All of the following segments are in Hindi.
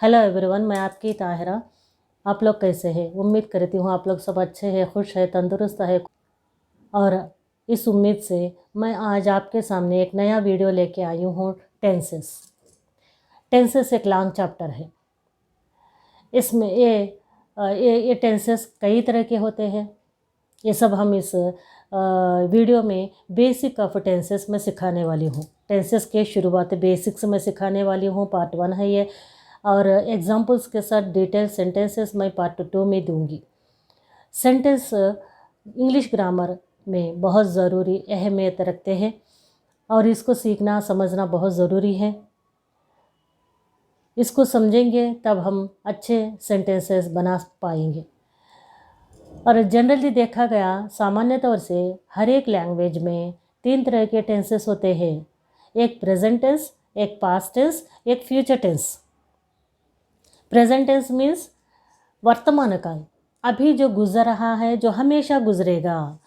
हेलो एवरीवन, मैं आपकी ताहिरा। आप लोग कैसे हैं? उम्मीद करती हूँ आप लोग सब अच्छे हैं, खुश है, तंदुरुस्त है। और इस उम्मीद से मैं आज आपके सामने एक नया वीडियो लेके आई हूँ। टेंसेस टेंसेस एक लॉन्ग चैप्टर है। इसमें ये टेंसेस कई तरह के होते हैं। ये सब हम इस वीडियो में बेसिक ऑफ टेंसेस में सिखाने वाली हूँ। टेंसेस के शुरुआत बेसिक्स में सिखाने वाली हूँ, पार्ट 1 है ये। और एग्जांपल्स के साथ डिटेल सेंटेंसेस मैं पार्ट 2 में दूंगी। सेंटेंस इंग्लिश ग्रामर में बहुत ज़रूरी अहमियत रखते हैं और इसको सीखना समझना बहुत ज़रूरी है। इसको समझेंगे तब हम अच्छे सेंटेंसेस बना पाएंगे। और जनरली देखा गया सामान्य तौर से हर एक लैंग्वेज में 3 तरह के टेंसेस होते हैं। एक प्रेजेंट टेंस, एक पास्ट टेंस, एक future tense. Present tense means वर्तमान काल, अभी जो गुजर रहा है, जो हमेशा गुजरेगा,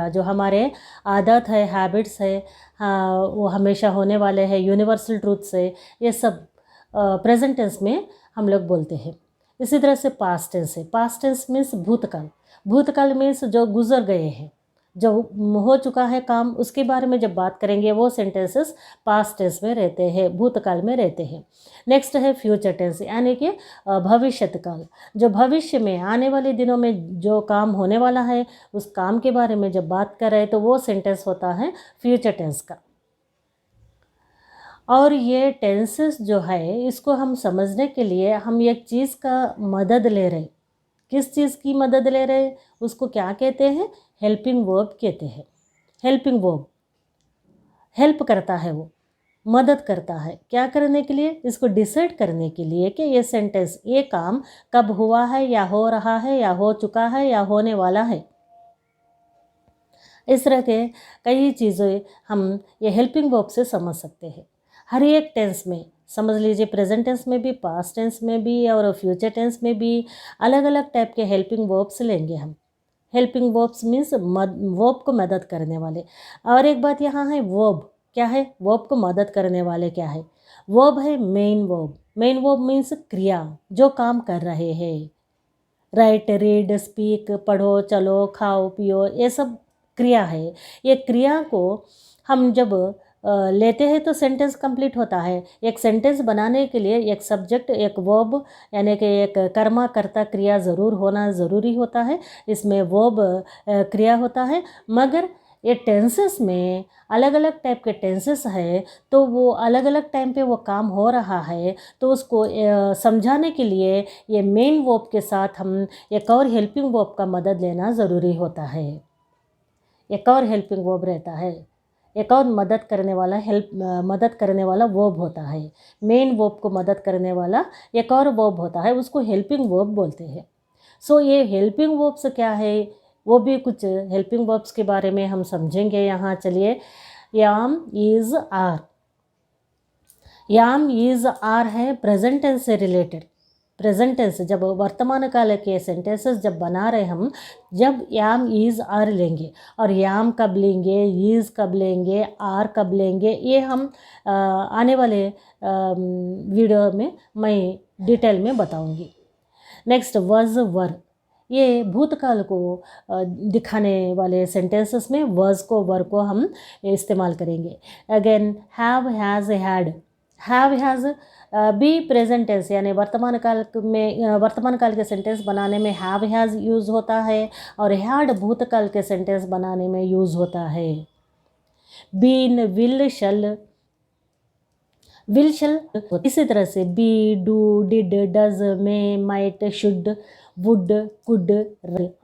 जो हमारे आदत है, हैबिट्स है, हाँ, वो हमेशा होने वाले हैं, यूनिवर्सल ट्रूथ्स है। ये सब प्रेजेंट टेंस में हम लोग बोलते हैं। इसी तरह से पास्ट टेंस है। पास्ट टेंस मीन्स भूतकाल। भूतकाल मीन्स जो गुजर गए हैं, जो हो चुका है काम, उसके बारे में जब बात करेंगे वो सेंटेंसेस पास्ट टेंस में रहते हैं, भूतकाल में रहते हैं। नेक्स्ट है फ्यूचर टेंस, यानी कि भविष्यत काल। जो भविष्य में आने वाले दिनों में जो काम होने वाला है, उस काम के बारे में जब बात कर रहे हैं तो वो सेंटेंस होता है फ्यूचर टेंस का। और ये टेंसेस जो है, इसको हम समझने के लिए हम एक चीज़ का मदद ले रहे हैं। किस चीज़ की मदद ले रहे हैं? उसको क्या कहते हैं? हेल्पिंग वर्ब कहते हैं। हेल्पिंग वर्ब हेल्प करता है, वो मदद करता है। क्या करने के लिए? इसको डिसाइड करने के लिए कि ये सेंटेंस, ये काम कब हुआ है, या हो रहा है, या हो चुका है, या होने वाला है। इस तरह के कई चीज़ें हम ये हेल्पिंग वर्ब से समझ सकते हैं। हर एक टेंस में समझ लीजिए, प्रेजेंट टेंस में भी, पास्ट टेंस में भी और फ्यूचर टेंस में भी अलग अलग टाइप के हेल्पिंग वर्ब्स लेंगे हम। हेल्पिंग वर्ब्स मीन्स वर्ब को मदद करने वाले। और एक बात यहाँ है, वर्ब क्या है? वर्ब को मदद करने वाले क्या है? वर्ब है main verb. Main verb means क्रिया, जो काम कर रहे हैं। राइट, रीड, स्पीक, पढ़ो, चलो, खाओ, पियो, ये सब क्रिया है। ये क्रिया को हम जब लेते हैं तो सेंटेंस कंप्लीट होता है। एक सेंटेंस बनाने के लिए एक सब्जेक्ट, एक वर्ब, यानी कि एक कर्मा कर्ता क्रिया ज़रूर होना ज़रूरी होता है। इसमें वर्ब क्रिया होता है। मगर ये टेंसेस में अलग अलग टाइप के टेंसेस है, तो वो अलग अलग टाइम पे वो काम हो रहा है, तो उसको समझाने के लिए ये मेन वर्ब के साथ हम एक और हेल्पिंग वर्ब का मदद लेना ज़रूरी होता है। एक और हेल्पिंग वर्ब रहता है, एक और मदद करने वाला वर्ब होता है। मेन वर्ब को मदद करने वाला एक और वर्ब होता है, उसको हेल्पिंग वर्ब बोलते हैं। सो ये हेल्पिंग वर्ब्स क्या है, वो भी कुछ हेल्पिंग वर्ब्स के बारे में हम समझेंगे यहाँ। चलिए, am, is, are. Am, is, are है प्रेजेंट टेंस से रिलेटेड। प्रेजेंट टेंस जब वर्तमान काल के सेंटेंसेस जब बना रहे हम, जब याम, इज़, आर लेंगे, और याम कब लेंगे, इज़ कब लेंगे, आर कब लेंगे, ये हम आने वाले वीडियो में मैं डिटेल में बताऊंगी। नेक्स्ट, वज, वर। ये भूतकाल को दिखाने वाले सेंटेंसेस में वज को, वर को हम इस्तेमाल करेंगे। Again, have, has, had. Have, has भी प्रेजेंट टेंस, यानी वर्तमान काल के सेंटेंस बनाने में हैव, हैज़ यूज़ होता है, और हैड भूतकाल के सेंटेंस बनाने में यूज़ होता है। Been, will, shall. Will, shall इसी तरह से be, do, did, does, may, might, should, would, could,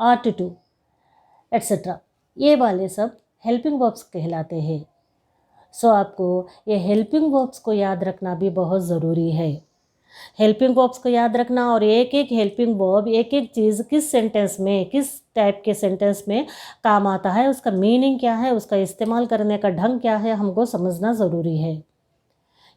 ought to, etcetera, ये वाले सब हेल्पिंग वर्ब्स कहलाते हैं। सो आपको ये हेल्पिंग वर्ब्स को याद रखना भी बहुत ज़रूरी है। हेल्पिंग वर्ब्स को याद रखना, और एक एक हेल्पिंग वर्ब, एक एक चीज़ किस सेंटेंस में, किस टाइप के सेंटेंस में काम आता है, उसका मीनिंग क्या है, उसका इस्तेमाल करने का ढंग क्या है, हमको समझना ज़रूरी है।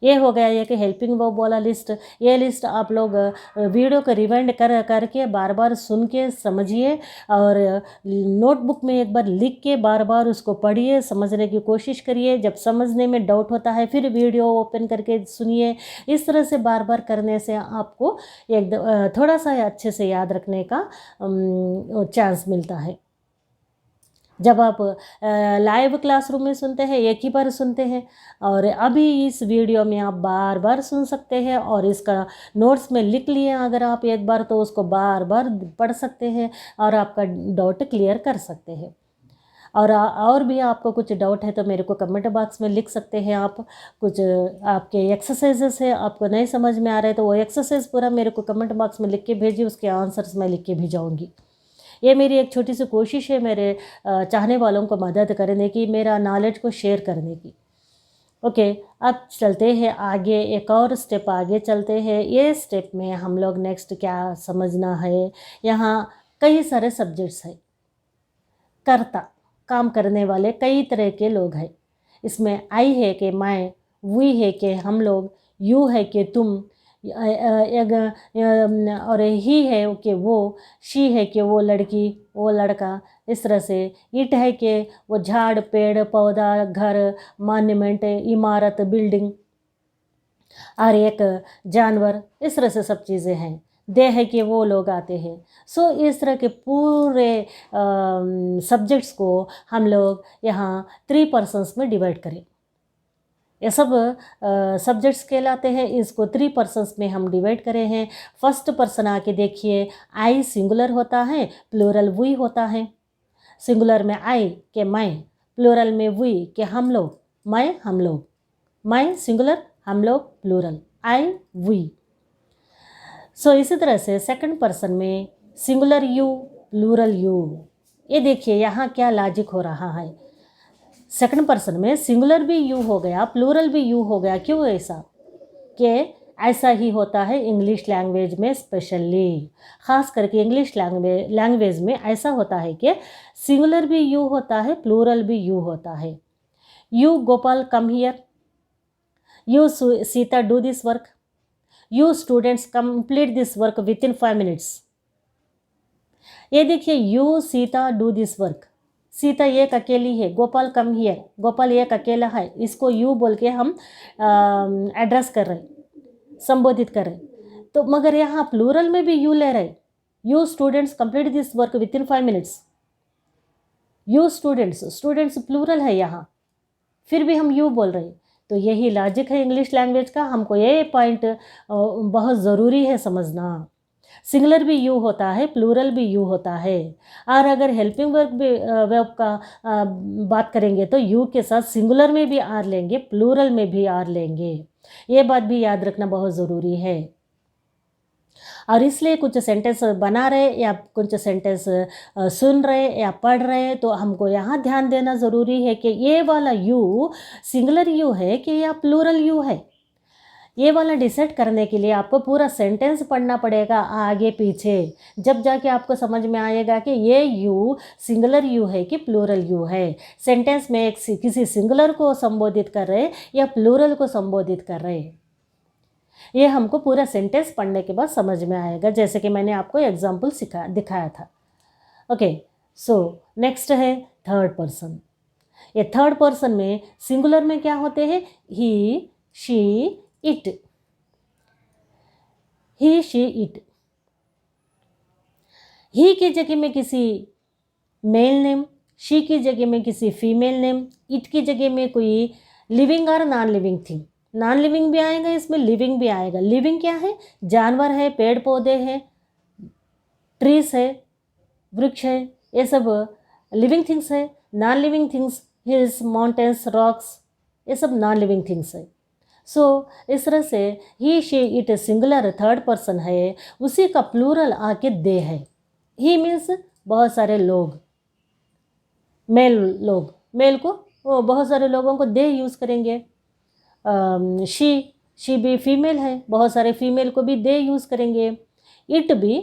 ये हो गया ये कि हेल्पिंग वर्ब वाला लिस्ट। ये लिस्ट आप लोग वीडियो को रिवाइंड करके बार बार सुन के समझिए और नोटबुक में एक बार लिख के बार बार उसको पढ़िए, समझने की कोशिश करिए। जब समझने में डाउट होता है फिर वीडियो ओपन करके सुनिए। इस तरह से बार बार करने से आपको एक थोड़ा सा अच्छे से याद रखने का चांस मिलता है। जब आप लाइव क्लासरूम में सुनते हैं एक ही बार सुनते हैं, और अभी इस वीडियो में आप बार बार सुन सकते हैं और इसका नोट्स में लिख लिए अगर आप एक बार तो उसको बार बार पढ़ सकते हैं और आपका डाउट क्लियर कर सकते हैं। और भी आपको कुछ डाउट है तो मेरे को कमेंट बॉक्स में लिख सकते हैं आप। कुछ आपके एक्सरसाइजेस है आपको नहीं समझ में आ रहे तो वो एक्सरसाइज पूरा मेरे को कमेंट बॉक्स में लिख के भेजिए, उसके आंसर्स मैं लिख के भेजाऊँगी। ये मेरी एक छोटी सी कोशिश है मेरे चाहने वालों को मदद करने की, मेरा नॉलेज को शेयर करने की। ओके, अब चलते हैं आगे, एक और स्टेप आगे चलते हैं। ये स्टेप में हम लोग नेक्स्ट क्या समझना है, यहाँ कई सारे सब्जेक्ट्स हैं। कर्ता, काम करने वाले कई तरह के लोग हैं। इसमें आई है कि मैं, वी है कि हम लोग, यू है कि तुम, और ही है कि वो, शी है कि वो लड़की वो लड़का। इस तरह से इट है कि वो झाड़ पेड़ पौधा घर मॉन्यूमेंट इमारत बिल्डिंग, और एक जानवर। इस तरह से सब चीज़ें हैं। दे है कि वो लोग आते हैं। सो इस तरह के पूरे सब्जेक्ट्स को हम लोग यहाँ 3 पर्सन्स में डिवाइड करें। ये सब सब्जेक्ट्स कहलाते हैं। इसको 3 पर्सन्स में हम डिवाइड करे हैं। फर्स्ट पर्सन आके देखिए, आई सिंगुलर होता है, प्लूरल वी होता है। सिंगुलर में आई के मैं, प्लूरल में वी के हम लोग, मैं हम लोग, मैं सिंगुलर हम लोग प्लूरल, आई वी। सो इसी तरह से सेकंड पर्सन में सिंगुलर यू प्लूरल यू। ये देखिए यहाँ क्या लॉजिक हो रहा है। सेकंड पर्सन में सिंगुलर भी यू हो गया प्लूरल भी यू हो गया। क्यों ऐसा? कि ऐसा ही होता है इंग्लिश लैंग्वेज में, स्पेशली ख़ास करके इंग्लिश लैंग्वेज में ऐसा होता है कि सिंगुलर भी यू होता है प्लूरल भी यू होता है। You Gopal come here, you Sita do this work, you students complete this work within 5 minutes. ये देखिए, you Sita do this work, Sita एक अकेली है, गोपाल कम हियर, गोपाल एक अकेला है। इसको यू बोल के हम एड्रेस कर रहे, संबोधित कर रहे। तो मगर यहाँ प्लूरल में भी यू ले रहे, you students complete this work within 5 minutes. You students plural है यहाँ, फिर भी हम यू बोल रहे। तो यही लॉजिक है इंग्लिश लैंग्वेज का। हमको ये पॉइंट बहुत ज़रूरी है समझना। सिंगुलर भी यू होता है प्लूरल भी यू होता है। और अगर हेल्पिंग वर्ब का बात करेंगे तो यू के साथ सिंगुलर में भी आर लेंगे प्लूरल में भी आर लेंगे। ये बात भी याद रखना बहुत ज़रूरी है। और इसलिए कुछ सेंटेंस बना रहे या कुछ सेंटेंस सुन रहे या पढ़ रहे तो हमको यहाँ ध्यान देना ज़रूरी है कि ये वाला यू सिंगुलर यू है कि या प्लूरल यू है। ये वाला डिसाइड करने के लिए आपको पूरा सेंटेंस पढ़ना पड़ेगा आगे पीछे, जब जाके आपको समझ में आएगा कि ये यू सिंगुलर यू है कि प्लूरल यू है। सेंटेंस में किसी सिंगुलर को संबोधित कर रहे या प्लूरल को संबोधित कर रहे, ये हमको पूरा सेंटेंस पढ़ने के बाद समझ में आएगा, जैसे कि मैंने आपको एग्जाम्पल दिखाया था। ओके, सो नेक्स्ट है थर्ड पर्सन। ये थर्ड पर्सन में सिंगुलर में क्या होते हैं? He she it, he she it. He की जगह में किसी मेल नेम, शी की जगह में किसी फीमेल नेम, इट की जगह में कोई लिविंग और non living thing. Non living भी आएगा इसमें, लिविंग भी आएगा। लिविंग क्या है? जानवर है, पेड़ पौधे हैं, ट्रीज है, वृक्ष है, ये सब लिविंग थिंग्स है। Non living things hills mountains rocks, ये सब नॉन लिविंग थिंग्स है। सो इस तरह से he she it singular third person है, उसी का प्लूरल आके दे है। ही मीन्स बहुत सारे लोग, मेल लोग, मेल को वो बहुत सारे लोगों को दे यूज़ करेंगे। शी भी फीमेल है, बहुत सारे फीमेल को भी दे यूज़ करेंगे। इट भी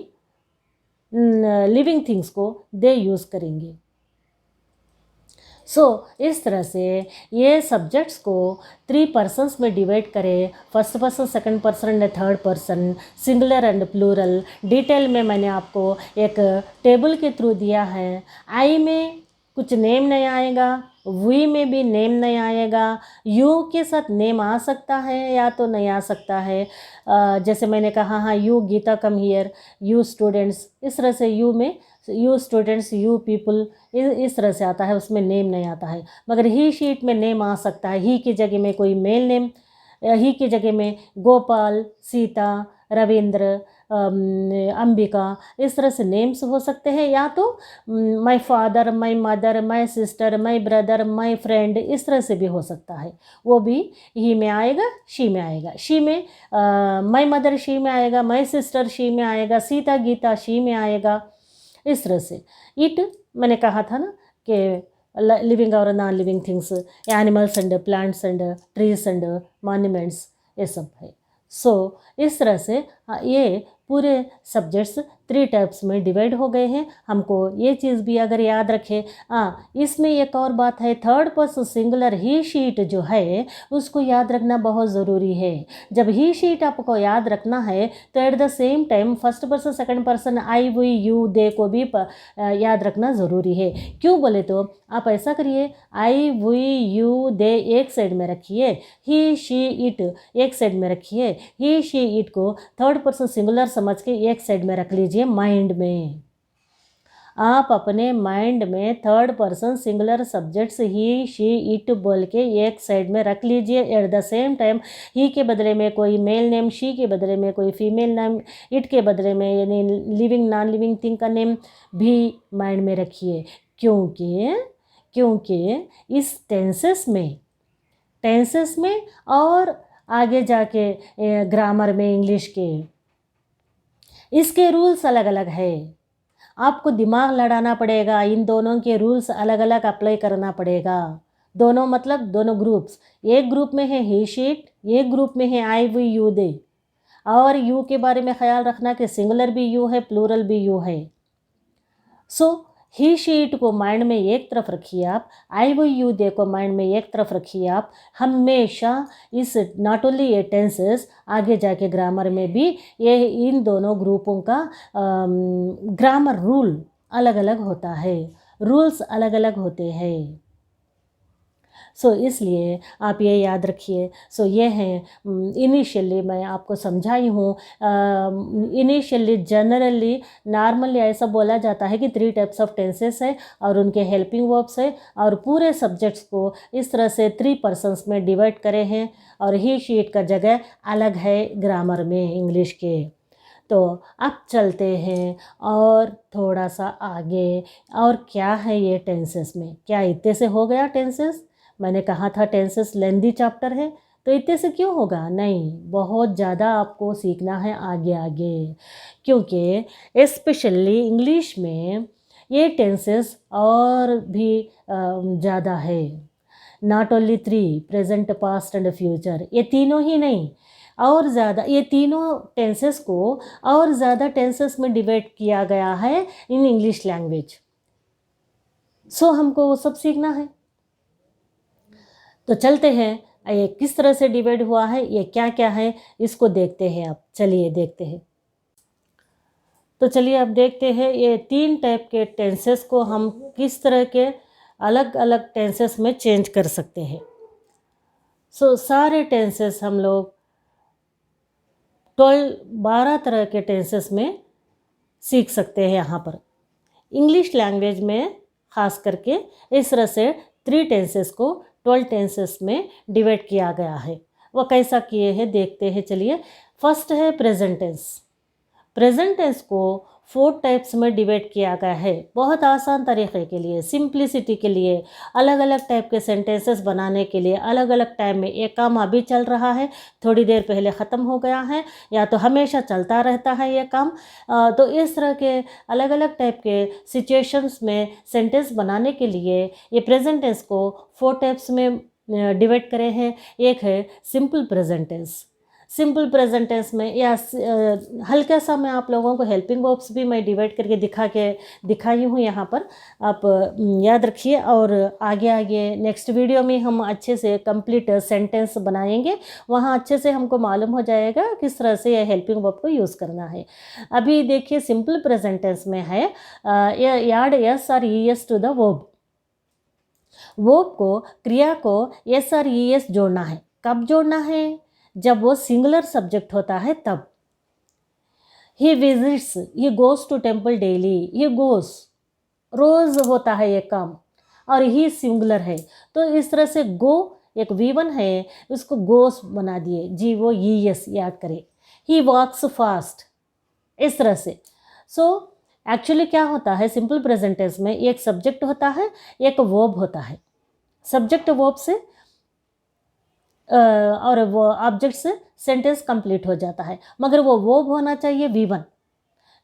लिविंग थिंग्स को दे यूज़ करेंगे। इस तरह से ये सब्जेक्ट्स को 3 पर्सन्स में डिवाइड करें, first person, second person and third person, singular and plural. Detail में मैंने आपको एक टेबल के थ्रू दिया है। आई में कुछ नेम नहीं आएगा, वी में भी नेम नहीं आएगा, यू के साथ नेम आ सकता है या तो नहीं आ सकता है। जैसे मैंने कहा हाँ you Gita come here, you students, इस तरह से यू में यू स्टूडेंट्स, यू पीपल, इस तरह से आता है, उसमें नेम नहीं आता है। मगर ही शीट में नेम आ सकता है। ही की जगह में कोई मेल नेम, ही की जगह में गोपाल, सीता, रविंद्र, अंबिका, इस तरह से नेम्स हो सकते हैं। या तो my father, my mother, my sister, my brother, my friend, इस तरह से भी हो सकता है। वो भी ही में आएगा, शी में आएगा। शी में माय मदर शी में आएगा, माय सिस्टर शी में आएगा, सीता गीता शी में आएगा, इस तरह से। इट मैंने कहा था ना कि लिविंग और non living things, animals and plants and trees and monuments, ये सब है। इस तरह से ये पूरे सब्जेक्ट्स 3 टाइप्स में डिवाइड हो गए हैं। हमको ये चीज़ भी अगर याद रखें, इसमें एक और बात है, थर्ड पर्सन सिंगुलर ही शीट जो है उसको याद रखना बहुत ज़रूरी है। जब ही शीट आपको याद रखना है तो at the same time first person, second person, I, we, you, they को भी याद रखना ज़रूरी है। क्यों बोले तो आप ऐसा करिए, आई, वी, यू, दे एक साइड में रखिए, ही, शी, इट एक साइड में रखिए। ही, शी, इट को थर्ड पर्सन सिंगुलर समझ के एक साइड में रख लीजिए माइंड में। आप अपने माइंड में third person singular subjects he, she, it बोल के एक साइड में रख लीजिए। एट द सेम टाइम ही के बदले में कोई मेल नेम, शी के बदले में कोई फीमेल नेम, इट के बदले में यानी लिविंग नॉन लिविंग थिंग का नेम भी माइंड में रखिए। क्योंकि इस टेंसेस में और आगे जाके ग्रामर में इंग्लिश के, इसके रूल्स अलग अलग है। आपको दिमाग लड़ाना पड़ेगा, इन दोनों के रूल्स अलग अलग अप्लाई करना पड़ेगा। दोनों मतलब दोनों ग्रुप्स, एक ग्रुप में है ही शीट, एक ग्रुप में है आई, वी, यू, दे। और यू के बारे में ख्याल रखना कि सिंगुलर भी यू है, प्लूरल भी यू है। ही शीट को माइंड में एक तरफ रखिए आप, आई, वी, यू, दे को माइंड में एक तरफ रखिए आप। हमेशा इस नॉट ओनली ये टेंसेस, आगे जाके ग्रामर में भी ये इन दोनों ग्रुपों का ग्रामर रूल अलग अलग होता है, रूल्स अलग अलग होते हैं। इसलिए आप ये याद रखिए। ये है इनिशियली मैं आपको समझाई हूँ। इनिशियली जनरली नॉर्मली ऐसा बोला जाता है कि 3 टाइप्स ऑफ टेंसेस है और उनके हेल्पिंग वर्ब्स है, और पूरे सब्जेक्ट्स को इस तरह से 3 पर्सन्स में डिवाइड करे हैं, और ही शीट का जगह अलग है ग्रामर में इंग्लिश के। तो अब चलते हैं और थोड़ा सा आगे, और क्या है ये टेंसेस में। क्या इतने से हो गया टेंसेस? मैंने कहा था टेंसेस लेंदी चैप्टर है, तो इतने से क्यों होगा? नहीं, बहुत ज़्यादा आपको सीखना है आगे आगे, क्योंकि स्पेशली इंग्लिश में ये टेंसेस और भी ज़्यादा है। Not only 3, present, past and future, ये तीनों ही नहीं, और ज़्यादा, ये तीनों टेंसेस को और ज़्यादा टेंसेस में डिवाइड किया गया है इन इंग्लिश लैंग्वेज। हमको वो सब सीखना है। तो चलते हैं, ये किस तरह से डिवाइड हुआ है, ये क्या क्या है, इसको देखते हैं। अब चलिए देखते हैं। तो चलिए अब देखते हैं ये 3 टाइप के टेंसेस को हम किस तरह के अलग अलग टेंसेस में चेंज कर सकते हैं। सारे टेंसेस हम लोग 12 तरह के टेंसेस में सीख सकते हैं यहाँ पर। इंग्लिश लैंग्वेज में ख़ास करके इस तरह से 3 टेंसेस को 12 टेंसेस में डिवाइड किया गया है। वह कैसा किए हैं देखते हैं। चलिए, फर्स्ट है प्रेजेंट टेंस। प्रेजेंट टेंस को 4 टाइप्स में डिवाइड किया गया है, बहुत आसान तरीके के लिए, सिंप्लिसिटी के लिए, अलग अलग टाइप के सेंटेंसेस बनाने के लिए। अलग अलग टाइम में एक काम अभी चल रहा है, थोड़ी देर पहले ख़त्म हो गया है, या तो हमेशा चलता रहता है ये काम। तो इस तरह के अलग अलग टाइप के सिचुएशंस में सेंटेंस बनाने के लिए ये प्रेजेंट टेंस को 4 टाइप्स में डिवाइड करे हैं। एक है simple present tense, simple present tense में या हल्का सा मैं आप लोगों को हेल्पिंग वर्ब्स भी मैं डिवाइड करके दिखाई हूँ यहाँ पर, आप याद रखिए। और आगे आगे नेक्स्ट वीडियो में हम अच्छे से कंप्लीट सेंटेंस बनाएंगे, वहाँ अच्छे से हमको मालूम हो जाएगा किस तरह से यह हेल्पिंग वर्ब को यूज़ करना है। अभी देखिए सिंपल प्रेजेंट टेंस में है ऐड एस और E S to the verb. Verb को, क्रिया को एस और ई एस जोड़ना है। कब जोड़ना है? जब वो सिंगुलर सब्जेक्ट होता है तब। He visits, he goes to temple daily, he goes रोज होता है ये काम, और ही सिंगुलर है तो इस तरह से गो एक V1 है, उसको गोस बना दिए, GOES याद करें। ही वॉक्स फास्ट, इस तरह से। सो एक्चुअली क्या होता है सिंपल प्रेजेंट टेंस में, एक सब्जेक्ट होता है, एक वर्ब होता है। सब्जेक्ट वर्ब से और वो ऑब्जेक्ट से सेंटेंस कंप्लीट हो जाता है, मगर वो वर्ब होना चाहिए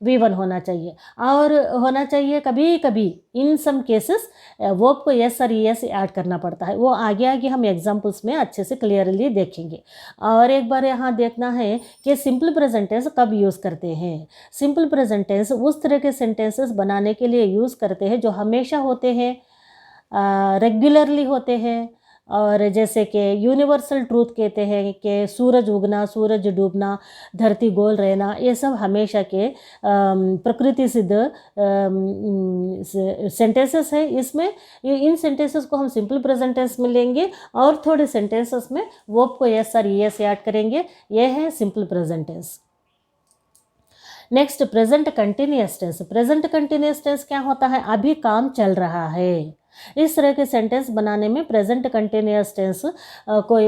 V1 होना चाहिए, और होना चाहिए कभी कभी इन सम केसेस वर्ब को एस और ES ऐड करना पड़ता है। वो आगे आगे हम एग्जांपल्स में अच्छे से क्लियरली देखेंगे। और एक बार यहाँ देखना है कि सिंपल प्रेजेंट टेंस कब यूज़ करते हैं। सिंपल प्रेजेंट टेंस उस तरह के सेंटेंसेस बनाने के लिए यूज़ करते हैं जो हमेशा होते हैं, रेगुलरली होते हैं, और जैसे कि यूनिवर्सल ट्रूथ कहते हैं कि सूरज उगना, सूरज डूबना, धरती गोल रहना, ये सब हमेशा के प्रकृति सिद्ध सेंटेंसेस है। इसमें इन सेंटेंसेस को हम सिंपल प्रेजेंट टेंस में लेंगे और थोड़े सेंटेंसेस में वर्ब को एस और ES ऐड करेंगे। यह है simple present tense. Next present continuous tense. Present continuous tense क्या होता है? अभी काम चल रहा है। इस तरह के सेंटेंस बनाने में प्रेजेंट कंटिन्यूअस टेंस को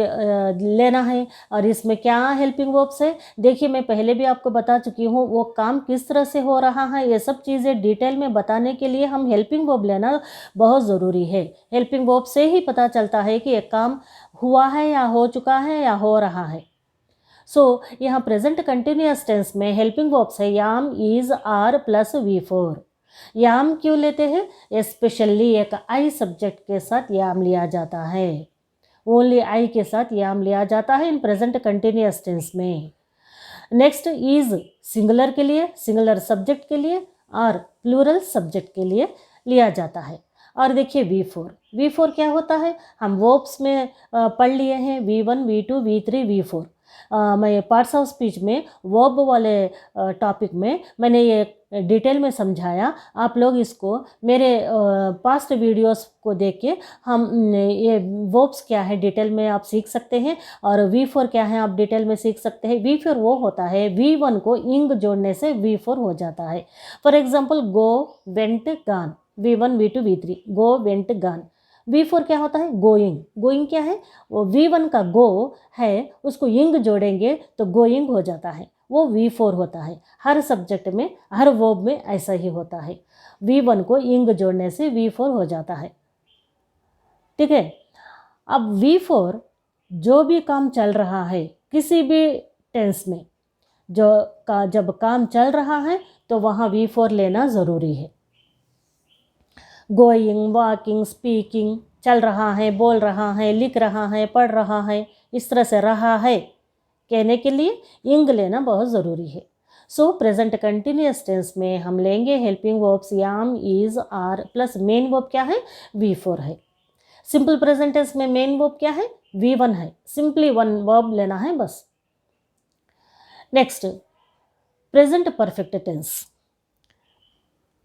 लेना है। और इसमें क्या हेल्पिंग वर्ब्स है, देखिए मैं पहले भी आपको बता चुकी हूँ, वो काम किस तरह से हो रहा है ये सब चीज़ें डिटेल में बताने के लिए हम हेल्पिंग वर्ब लेना बहुत ज़रूरी है। हेल्पिंग वर्ब से ही पता चलता है कि एक काम हुआ है या हो चुका है या हो रहा है। सो यहाँ प्रेजेंट कंटिन्यूअस टेंस में हेल्पिंग वर्ब्स है याम, इज, आर प्लस V4। याम क्यों लेते हैं? स्पेशली एक आई सब्जेक्ट के साथ याम लिया जाता है, ओनली आई के साथ याम लिया जाता है इन प्रेजेंट कंटिन्यूअस टेंस में। नेक्स्ट इज सिंगुलर के लिए, सिंगुलर सब्जेक्ट के लिए, और प्लूरल सब्जेक्ट के लिए लिया जाता है। और देखिए V4 क्या होता है? हम वर्ब्स में पढ़ लिए हैं V1, V2, V3, V4। मैं पार्ट्स ऑफ स्पीच में वर्ब वाले टॉपिक में मैंने ये डिटेल में समझाया। आप लोग इसको मेरे पास्ट वीडियोस को देख के हम ये वर्ब्स क्या है डिटेल में आप सीख सकते हैं, और V4 क्या है आप डिटेल में सीख सकते हैं। V4 वो होता है, V1 को इंग जोड़ने से V4 हो जाता है। फॉर एग्जाम्पल गो, वेंट, गान, V1, V2, V3, गो, वेंट, गान। V4 क्या होता है? गोइंग। गोइंग क्या है? वो V1 का गो है, उसको इंग जोड़ेंगे तो गोइंग हो जाता है, वो V4 होता है। हर सब्जेक्ट में, हर वर्ब में ऐसा ही होता है, V1 को इंग जोड़ने से V4 हो जाता है। ठीक है। अब V4 जो भी काम चल रहा है किसी भी टेंस में, जब काम चल रहा है तो वहाँ V4 लेना ज़रूरी है। गोइंग, वॉकिंग, स्पीकिंग, चल रहा है, बोल रहा है, लिख रहा है, पढ़ रहा है, इस तरह से रहा है कहने के लिए इंग लेना बहुत ज़रूरी है। सो प्रेजेंट कंटिन्यूअस टेंस में हम लेंगे helping verbs am, is, are plus main verb क्या है? V4 है। सिंपल प्रेजेंट टेंस में मेन वर्ब क्या है? V1 है। सिंपली वन वर्ब लेना है बस। Next present perfect tense.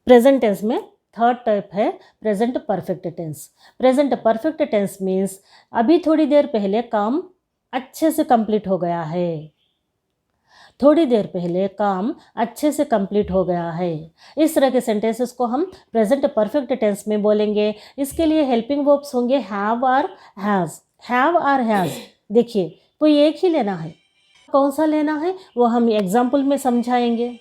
Present tense में थर्ड टाइप है present perfect tense. Present perfect tense means अभी थोड़ी देर पहले काम अच्छे से कंप्लीट हो गया है, थोड़ी देर पहले काम अच्छे से कंप्लीट हो गया है। इस तरह के सेंटेंसेस को हम प्रेजेंट परफेक्ट टेंस में बोलेंगे। इसके लिए हेल्पिंग वर्ब्स होंगे हैव और हैज़। हैव और हैज़ देखिए कोई एक ही लेना है, कौन सा लेना है वो हम एग्जाम्पल में समझाएंगे।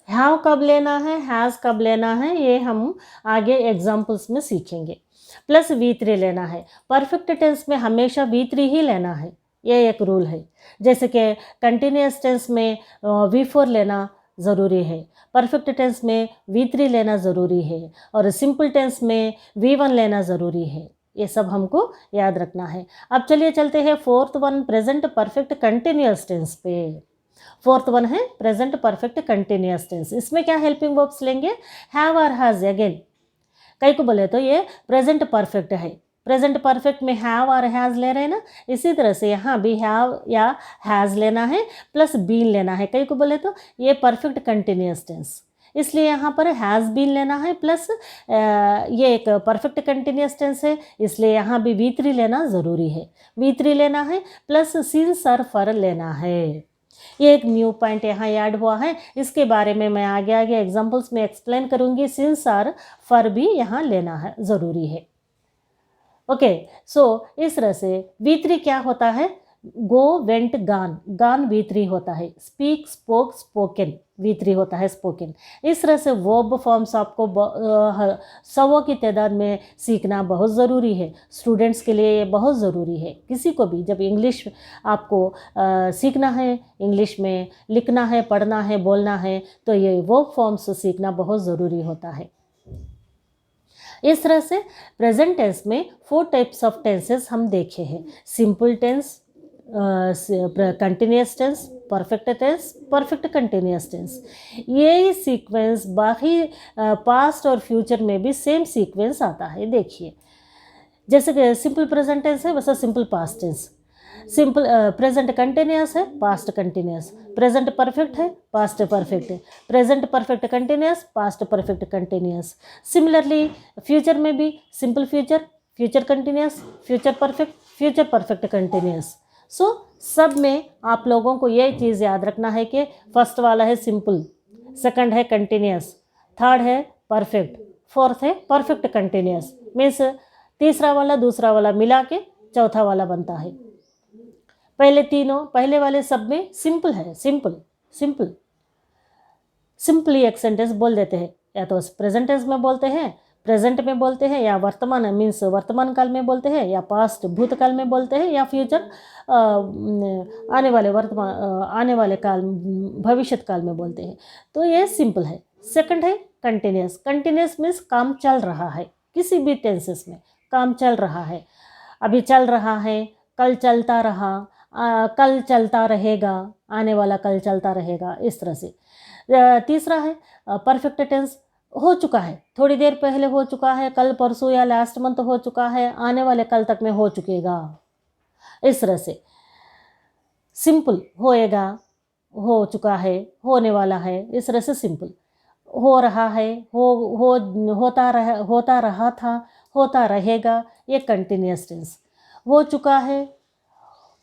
हैव कब लेना है, हैज़ कब लेना है, ये हम आगे एग्जाम्पल्स में सीखेंगे। प्लस V3 लेना है। परफेक्ट टेंस में हमेशा V3 ही लेना है, ये एक रूल है। जैसे कि कंटिन्यूअस टेंस में V4 लेना ज़रूरी है, परफेक्ट टेंस में V3 लेना ज़रूरी है, और सिंपल टेंस में V1 लेना ज़रूरी है। ये सब हमको याद रखना है। अब चलिए चलते हैं fourth one, present perfect continuous tense पे। फोर्थ वन है प्रेजेंट परफेक्ट कंटिन्यूअस टेंस। इसमें क्या हेल्पिंग वर्ब्स लेंगे, हैव और हैज। अगेन कई को बोले तो ये प्रेजेंट परफेक्ट है, प्रेजेंट परफेक्ट में हैव और हैज़ ले रहे हैं ना, इसी तरह से यहाँ भी हैव या हैज़ लेना है प्लस बीन लेना है। कई को बोले तो ये परफेक्ट कंटिन्यूअस टेंस, इसलिए यहाँ पर हैज़ बीन लेना है प्लस ये एक परफेक्ट कंटिन्यूअस टेंस है, इसलिए यहाँ भी V3 लेना ज़रूरी है। V3 लेना है प्लस सिंस और फॉर लेना है। ये एक न्यू पॉइंट यहाँ ऐड हुआ है, इसके बारे में मैं आगे आगे एग्जांपल्स में एक्सप्लेन करूँगी। सिंस और फॉर भी यहाँ लेना है, ज़रूरी है। ओके, सो इस तरह से V3 क्या होता है, गो वेंट गान, गान V3 होता है। स्पीक स्पोक स्पोकन V3 होता है, स्पोकन। इस तरह से वर्ब फॉर्म्स आपको 100 की तादाद में सीखना बहुत ज़रूरी है। स्टूडेंट्स के लिए ये बहुत ज़रूरी है। किसी को भी जब इंग्लिश आपको सीखना है, इंग्लिश में लिखना है, पढ़ना है, बोलना है, तो ये वर्ब फॉर्म्स सीखना बहुत ज़रूरी होता है। इस तरह से प्रेजेंट टेंस में 4 टाइप्स ऑफ टेंसेस हम देखे हैं। Simple tense, continuous tense, perfect tense, perfect continuous tense. यही सीक्वेंस बाकी पास्ट और फ्यूचर में भी सेम सीक्वेंस आता है। देखिए जैसे कि सिंपल प्रेजेंट टेंस है वैसा simple past tense, simple present continuous है, पास्ट कंटिन्यूअस, प्रेजेंट परफेक्ट है, पास्ट परफेक्ट है, present perfect continuous, past perfect continuous. Similarly future में भी simple future, future continuous, future perfect continuous. So सब में आप लोगों को ये चीज़ याद रखना है कि फर्स्ट वाला है सिंपल, सेकंड है कंटिन्यूअस, थर्ड है परफेक्ट, फोर्थ है परफेक्ट कंटिन्यूअस। मीन्स तीसरा वाला दूसरा वाला मिला के चौथा वाला बनता है। पहले तीनों, पहले वाले सब में सिंपल है, सिंपली एक सेंटेंस बोल देते हैं, या तो प्रेजेंट टेंस में बोलते हैं, प्रेजेंट में बोलते हैं, या वर्तमान मीन्स वर्तमान काल में बोलते हैं, या पास्ट भूतकाल में बोलते हैं, या फ्यूचर आने वाले काल भविष्य काल में बोलते हैं। तो ये सिंपल है। सेकंड है कंटिन्यूअस। कंटिन्यूअस मीन्स काम चल रहा है, किसी भी टेंसेस में काम चल रहा है, अभी चल रहा है, कल चलता रहा, कल चलता रहेगा, आने वाला कल चलता रहेगा, इस तरह से। तीसरा है परफेक्ट टेंस, हो चुका है, थोड़ी देर पहले हो चुका है, कल परसों या लास्ट मंथ हो चुका है, आने वाले कल तक में हो चुकेगा, इस तरह से। सिंपल होएगा, हो चुका है, होने वाला है, इस तरह से सिंपल। हो रहा है, होता रहा था, होता रहेगा, ये कंटिन्यूअस टेंस। हो चुका है,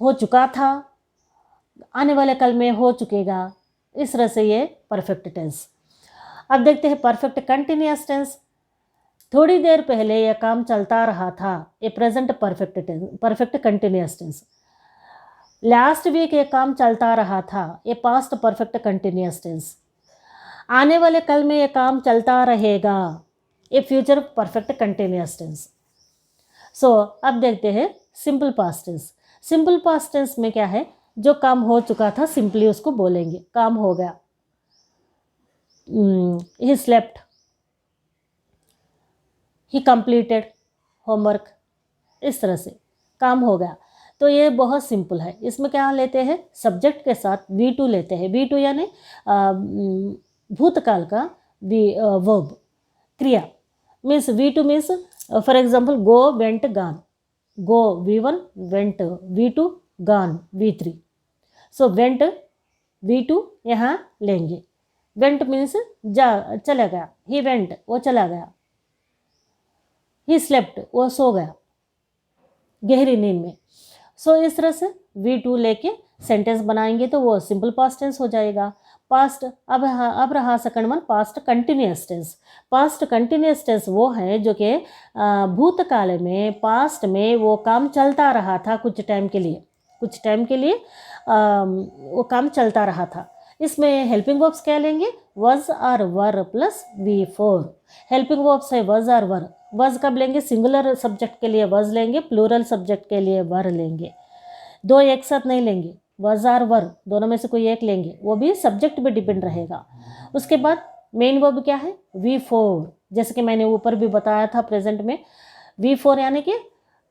हो चुका था, आने वाले कल में हो चुकेगा, इस तरह से ये परफेक्ट टेंस। अब देखते हैं परफेक्ट कंटिन्यूअस टेंस। थोड़ी देर पहले यह काम चलता रहा था, ये present perfect tense, perfect continuous tense. Last week ये काम चलता रहा था, ये पास्ट परफेक्ट कंटिन्यूअस टेंस। आने वाले कल में ये काम चलता रहेगा, ये future perfect continuous tense. So अब देखते हैं simple past tense. Simple past tense में क्या है, जो काम हो चुका था सिंपली उसको बोलेंगे, काम हो गया। He slept, he completed homework, इस तरह से काम हो गया। तो ये बहुत सिंपल है। इसमें क्या लेते हैं, सब्जेक्ट के साथ V2 लेते हैं। V2 यानी भूतकाल का वर्ब, क्रिया। Means V2 means for example go went गान, गो V1, वेंट V2, गान V3। सो वेंट V2 यहाँ लेंगे। वेंट मीन्स चला गया, ही वेंट वो चला गया, ही स्लेप्ट वो सो गया गहरी नींद में। सो इस तरह से V2 लेके सेंटेंस बनाएंगे तो वो सिंपल पास्ट टेंस हो जाएगा। पास्ट अब रहा second one, past continuous tense. Past continuous tense वो है जो कि भूतकाल में, पास्ट में वो काम चलता रहा था कुछ टाइम के लिए, वो काम चलता रहा था। इसमें हेल्पिंग वर्ब्स क्या लेंगे, वज और वर प्लस V4। हेल्पिंग वर्ब्स है वज और वर। वज कब लेंगे, सिंगुलर सब्जेक्ट के लिए वज लेंगे, प्लूरल सब्जेक्ट के लिए वर लेंगे। दो एक साथ नहीं लेंगे, वज और वर दोनों में से कोई एक लेंगे, वो भी सब्जेक्ट पे डिपेंड रहेगा। उसके बाद मेन वर्ब क्या है, V4। जैसे कि मैंने ऊपर भी बताया था प्रेजेंट में, V4 यानी कि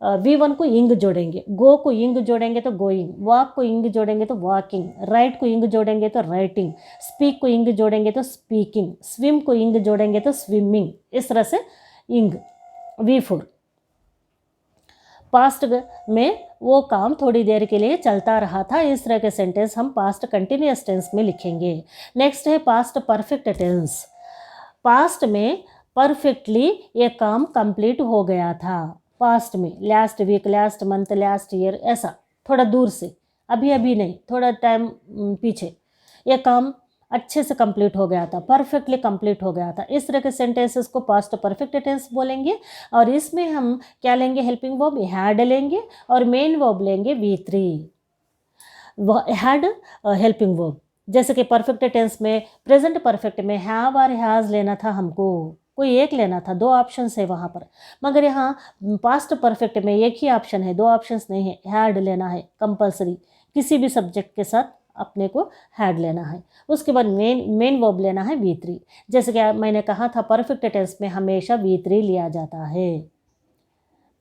V1 को इंग जोड़ेंगे, गो को इंग जोड़ेंगे तो गोइंग, वॉक को इंग जोड़ेंगे तो वॉकिंग, राइट को इंग जोड़ेंगे तो राइटिंग, स्पीक को इंग जोड़ेंगे तो स्पीकिंग, स्विम को इंग जोड़ेंगे तो स्विमिंग। इस तरह से इंग V4। पास्ट में वो काम थोड़ी देर के लिए चलता रहा था, इस तरह के सेंटेंस हम पास्ट कंटिन्यूअस टेंस में लिखेंगे। नेक्स्ट है पास्ट परफेक्ट टेंस। पास्ट में परफेक्टली ये काम कंप्लीट हो गया था। पास्ट में last week, last month, last year, ऐसा थोड़ा दूर से, अभी अभी नहीं, थोड़ा टाइम पीछे ये काम अच्छे से कंप्लीट हो गया था, परफेक्टली कंप्लीट हो गया था। इस तरह के सेंटेंसेस को पास्ट परफेक्ट टेंस बोलेंगे। और इसमें हम क्या लेंगे, हेल्पिंग वर्ब हैड लेंगे और मेन वर्ब लेंगे V3। हैड हेल्पिंग वर्ब, जैसे कि परफेक्ट टेंस में प्रेजेंट परफेक्ट में हैव और हैज़ लेना था हमको, कोई एक लेना था, दो ऑप्शंस है वहाँ पर। मगर यहाँ पास्ट परफेक्ट में एक ही ऑप्शन है, दो ऑप्शंस नहीं है, हैड लेना है कंपलसरी, किसी भी सब्जेक्ट के साथ अपने को हैड लेना है। उसके बाद मेन वर्ब लेना है V3। जैसे कि मैंने कहा था परफेक्ट टेंस में हमेशा V3 लिया जाता है।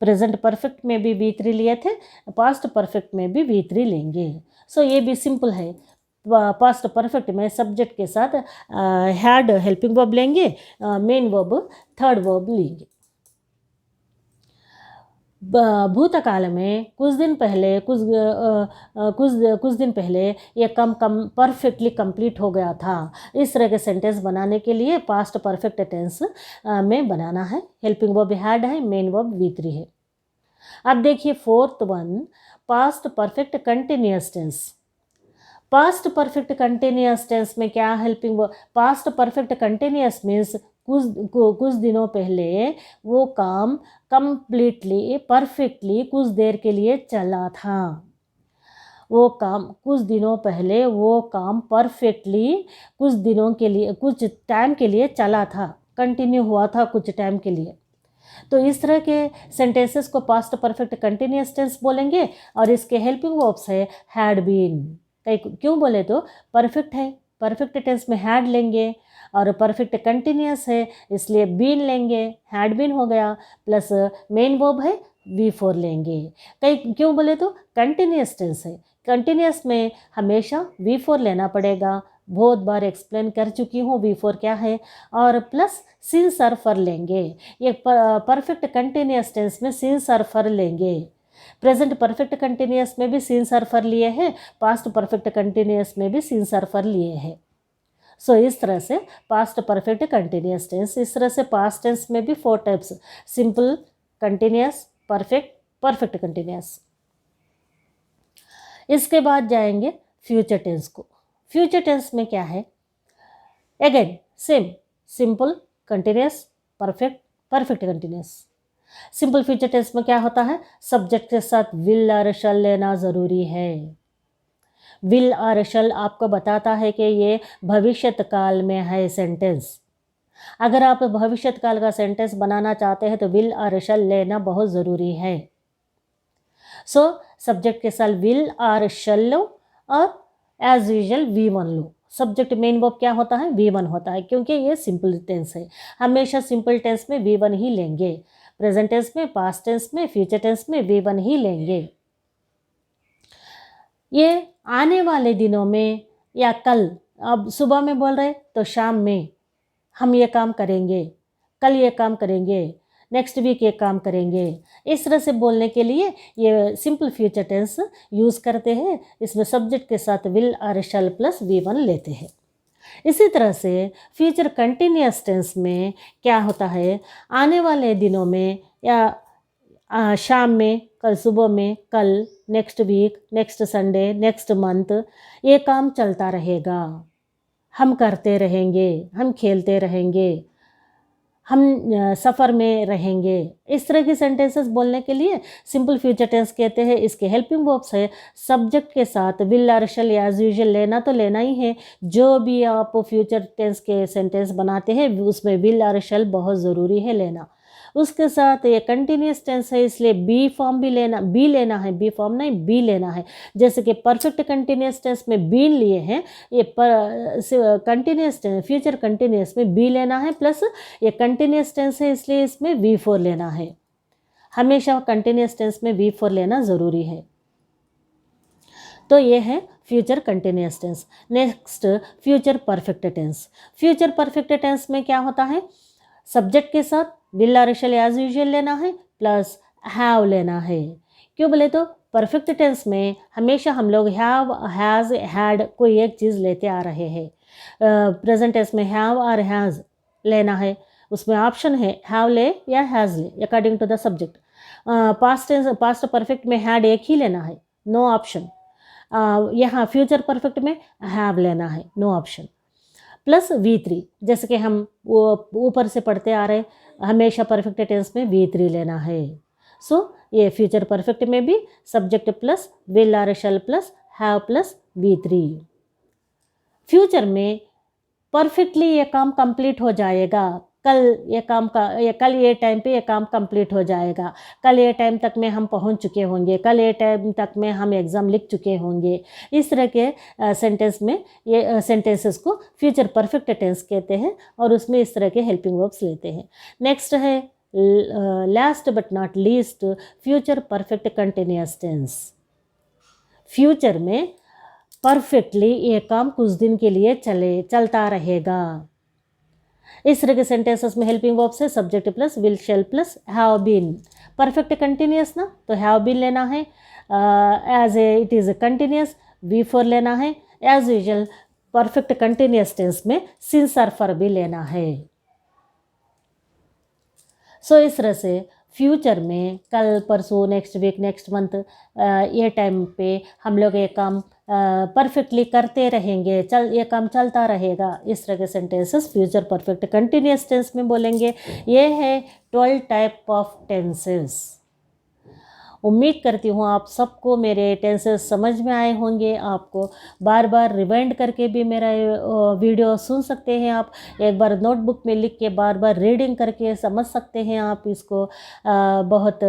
प्रेजेंट परफेक्ट में भी V3 लिए थे, पास्ट परफेक्ट में भी V3 लेंगे। सो ये भी सिंपल है। पास्ट परफेक्ट में सब्जेक्ट के साथ हैड हेल्पिंग वर्ब लेंगे, मेन वर्ब थर्ड वर्ब लेंगे। भूतकाल में कुछ दिन पहले ये काम परफेक्टली कंप्लीट हो गया था। इस तरह के सेंटेंस बनाने के लिए पास्ट परफेक्ट टेंस में बनाना है। हेल्पिंग वर्ब हैड है, मेन वर्ब V3 है। अब देखिए fourth one, past perfect continuous tense. Past perfect continuous tense में क्या helping verb, past perfect continuous means कुछ दिनों पहले वो काम कंप्लीटली परफेक्टली कुछ देर के लिए चला था। वो काम कुछ दिनों पहले वो काम परफेक्टली कुछ दिनों के लिए, कुछ टाइम के लिए चला था, कंटिन्यू हुआ था कुछ टाइम के लिए। तो इस तरह के सेंटेंसेस को पास्ट परफेक्ट कंटिन्यूअस टेंस बोलेंगे। और इसके हेल्पिंग वर्ब्स है हैड बीन। क्यों बोले तो परफेक्ट है, परफेक्ट टेंस में हैड लेंगे, और परफेक्ट कंटिन्यूअस है इसलिए बीन लेंगे, हैड बीन हो गया, प्लस मेन वर्ब है V4 लेंगे। क्यों बोले तो कंटिन्यूअस टेंस है, कंटिन्यूअस में हमेशा V4 लेना पड़ेगा। बहुत बार एक्सप्लेन कर चुकी हूँ V4 क्या है। और प्लस सिंस और फॉर लेंगे। ये परफेक्ट कंटिन्यूअस टेंस में सिंस और फॉर लेंगे। प्रेजेंट परफेक्ट कंटिन्यूअस में भी सिंस और फॉर लिए हैं, पास्ट परफेक्ट कंटिन्यूअस में भी सिंस और फॉर लिए हैं। सो इस तरह से पास्ट परफेक्ट कंटिन्यूअस टेंस। इस तरह से पास्ट टेंस में भी 4 types, simple, continuous, perfect, perfect continuous. इसके बाद जाएंगे फ्यूचर टेंस को। फ्यूचर टेंस में क्या है, again same, simple, continuous, perfect, perfect continuous. Simple future tense में क्या होता है, सब्जेक्ट के साथ विल और शल लेना ज़रूरी है। विल और शल आपको बताता है कि ये भविष्यत काल में है सेंटेंस। अगर आप भविष्यत काल का सेंटेंस बनाना चाहते हैं तो विल और शल लेना बहुत ज़रूरी है। सो सब्जेक्ट के साथ विल और शल लो और एज यूजुअल V1 लो। सब्जेक्ट मेन वर्ब क्या होता है, V1 होता है, क्योंकि ये सिंपल टेंस है। हमेशा सिंपल टेंस में V1 ही लेंगे, प्रेजेंट टेंस में, पास्ट टेंस में, फ्यूचर टेंस में V1 ही लेंगे। ये आने वाले दिनों में या कल, अब सुबह में बोल रहे तो शाम में हम ये काम करेंगे, कल ये काम करेंगे, नेक्स्ट वीक ये काम करेंगे। इस तरह से बोलने के लिए ये सिंपल फ्यूचर टेंस यूज़ करते हैं। इसमें सब्जेक्ट के साथ विल और शैल प्लस V1 लेते हैं। इसी तरह से फ्यूचर कंटिन्यूअस टेंस में क्या होता है, आने वाले दिनों में या शाम में, कल सुबह में, कल, next week, next Sunday, next month, ये काम चलता रहेगा। हम करते रहेंगे, हम खेलते रहेंगे, हम सफ़र में रहेंगे। इस तरह की सेंटेंसेस बोलने के लिए सिंपल फ्यूचर टेंस कहते हैं। इसके हेल्पिंग वर्ब्स है सब्जेक्ट के साथ विल और शैल एज यूजुअल लेना तो लेना ही है। जो भी आप फ्यूचर टेंस के सेंटेंस बनाते हैं उसमें विल और शैल बहुत ज़रूरी है लेना। उसके साथ ये कंटिन्यूअस टेंस है इसलिए बी फॉर्म भी लेना, बी लेना है, बी फॉर्म नहीं बी लेना है। जैसे कि परफेक्ट कंटिन्यूअस टेंस में बीन लिए हैं, ये कंटिन्यूअस टेंस फ्यूचर कंटिन्यूअस में बी लेना है, प्लस ये कंटिन्यूअस टेंस है इसलिए इसमें V4 लेना है। हमेशा कंटिन्यूस टेंस में V4 लेना ज़रूरी है। तो ये है future continuous tense. Next future perfect tense. Future perfect tense में क्या होता है, सब्जेक्ट के साथ विल और शैल एज यूजुअल लेना है प्लस हैव लेना है। क्यों बोले तो परफेक्ट टेंस में हमेशा हम लोग हैव, हैज़, हैड कोई एक चीज़ लेते आ रहे हैं। प्रेजेंट टेंस में हैव और हैज़ लेना है, उसमें ऑप्शन है हैव ले या हैज़ ले according to the subject. Past tense, past perfect में हैड एक ही लेना है, नो ऑप्शन। यहाँ फ्यूचर परफेक्ट में हैव लेना है, नो ऑप्शन। प्लस V3, जैसे कि हम ऊपर से पढ़ते आ रहे, हमेशा परफेक्ट टेंस में V3 लेना है। सो ये फ्यूचर परफेक्ट में भी सब्जेक्ट प्लस विल और शैल plus have plus V3। Future में परफेक्टली ये काम कंप्लीट हो जाएगा, कल ये टाइम पे ये काम कंप्लीट हो जाएगा, कल ये टाइम तक में हम पहुंच चुके होंगे, कल ये टाइम तक में हम एग्ज़ाम लिख चुके होंगे। इस तरह के सेंटेंस में ये सेंटेंसेस को फ्यूचर परफेक्ट टेंस कहते हैं और उसमें इस तरह के हेल्पिंग वर्ब्स लेते हैं। नेक्स्ट है last but not least future perfect continuous tense. Future में परफेक्टली ये काम कुछ दिन के लिए चलता रहेगा। इस तरह के सेंटेंसेस में हेल्पिंग वर्ब्स है subject plus will shall plus have been. Perfect continuous ना, तो हैव बीन लेना है, as a it is continuous V4 लेना है। As usual perfect continuous tense में सिंस और फॉर भी लेना है। सो इस तरह से फ्यूचर में कल, परसों, नेक्स्ट वीक, नेक्स्ट मंथ, ये टाइम पे हम लोग ये काम परफेक्टली करते रहेंगे, ये काम चलता रहेगा। इस तरह के sentences future perfect continuous tense में बोलेंगे। ये है 12 टाइप ऑफ टेंसेस। उम्मीद करती हूँ आप सबको मेरे टेंसेस समझ में आए होंगे। आपको बार बार रिवाइंड करके भी मेरा वीडियो सुन सकते हैं आप, एक बार नोटबुक में लिख के बार बार रीडिंग करके समझ सकते हैं आप इसको। बहुत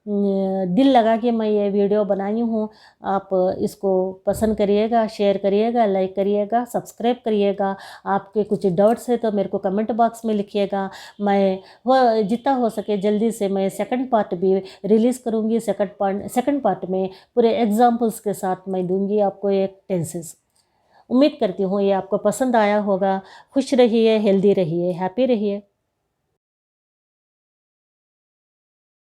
दिल लगा के मैं ये वीडियो बनाई हूँ। आप इसको पसंद करिएगा, शेयर करिएगा, लाइक करिएगा, सब्सक्राइब करिएगा। आपके कुछ डाउट्स है तो मेरे को कमेंट बॉक्स में लिखिएगा। मैं जितना हो सके जल्दी से मैं सेकंड पार्ट भी रिलीज़ करूँगी। सेकंड पार्ट में पूरे एग्जाम्पल्स के साथ मैं दूंगी आपको एक टेंसेस। उम्मीद करती हूँ ये आपको पसंद आया होगा। खुश रहिए, हेल्दी रहिए, हैप्पी रहिए।